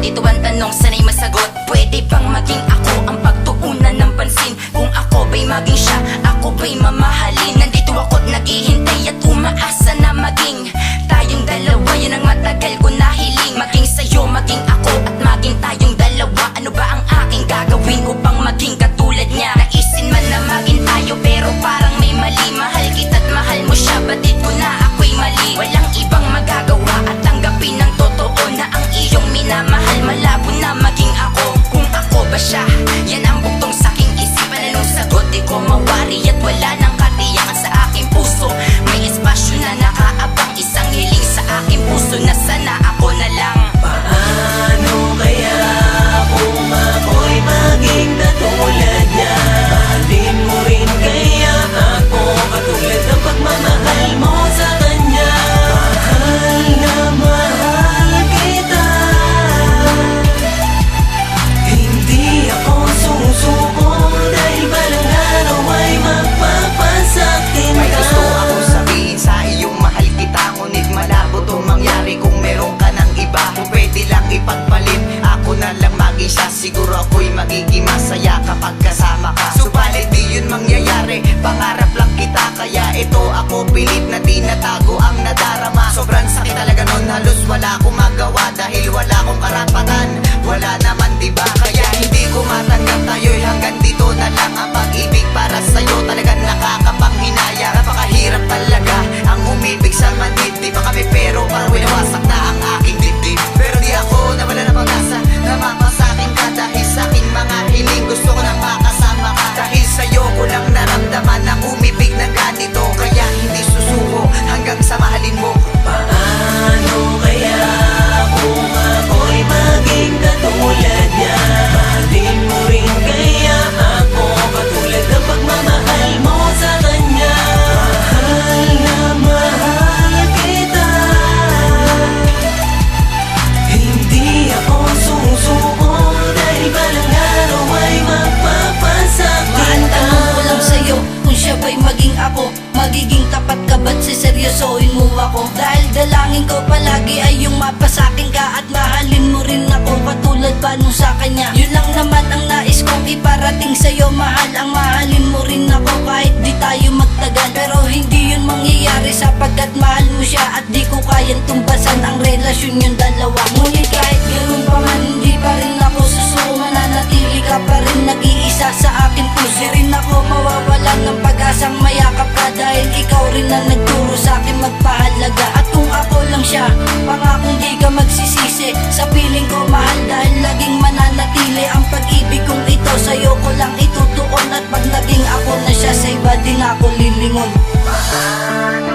Dito ang tanong, sana'y masagot. Pwede bang maging ako ang pagtuunan ng pansin? Kung ako ba'y maging siya, ako ba'y mamahalin? Nandito ako't naghihintay at umaasa na maging tayong dalawa. Yan ang matagal ko nahiling. Maging sa'yo, maging ako, at maging tayong dalawa. Ano ba ang aking gagawin upang maging katulad niya? Naisin man na maging tayo pero parang may mali. Mahal kita't mahal mo siya, batid ko na ako'y mali. Walang ibang magagawa at tanggapin ng totoo na ang iyong minamahal. Malabo na maging ako. Kung ako ba siya, yan ang buktong sa'king isipan. Anong sagot di ko mawari at wala nang katiyakan sa aking puso. May espasyo na nakaabang, isang hiling sa aking puso na sana ako na lang. Paano kaya kung ako'y maging katulad niya? Mahalin mo rin kaya ako katulad ng pagmamahal mo sa kanya? Mahal na mahal kita, hindi ako susuko dahil balang araw ay magpapasaktin May ka. gusto akong sabihin sa iyong mahal kita, ngunit malabo to mangyari kung meron ka ng iba. Kung pwede lang ipagpalit, ako na lang maging siya. Siguro ako'y magiging masaya kapag kasama ka. Subalit di yun mangyayari, pangarap lang kita. Kaya ito ako pilit na di natago ang nadarama. Sobrang sakit talaga nun, halos wala akong magawa. Dahil wala akong karapatan, wala naman diba? Kaya hindi ko matanggap tayo'y hanggang dito na lang. Ang pag-ibig para sa'yo talagang nakakapanghinaya. Napakahirap talaga ang umibig sa manhid. Di ba kami pero parang winawasak na ang aking dibdib. Pero di ako nawala ng pag-asa na mapasakin ka. Dahil sa'king mga hiling gusto ko nang makasama ka. Dahil sa'yo ko lang naramdaman ang umibig na ganito. Kaya hindi susuko hanggang sa mahalin mo. Paano kaya kung ako'y maging katulad niya? Mahalin mo rin kaya ako katulad ng pagmamahal mo sa kanya? Mahal na mahal kita, hindi ako susuko dahil balang araw ay magpapasaktin ka. Tanong ko lang sa'yo, kung siya ba'y maging ako, magiging tapat ka ba't siseryosohin mo ako? Dahil dalangin ko palagi ay yung mapasakin ka at mahalin mo rin ako katulad pa nung sa kanya. Yun lang naman ang nais kong iparating sa'yo, mahal. Ang mahalin mo rin ako kahit di tayo magtagal. Pero hindi yun mangyayari sapagkat mahal mo siya at di ko kayang tumbasan ang relasyon yung dalawa. Ngunit kahit ganun pa man, hindi pa rin ako susuko. Mananatili ka pa rin nag-iisa sa akin puso. Di rin ako mawawalan ng pag-asang mayakap ka dahil ikaw rin na nagturo sa akin magpahalaga. At kung ako lang siya, pangakong di ka magsisisi sa piling ko, mahal, dahil laging mananatili ang pag-ibig kong ito. Sa'yo ko lang itutuon at pag naging ako na siya, sa iba din ako lilingon. Paano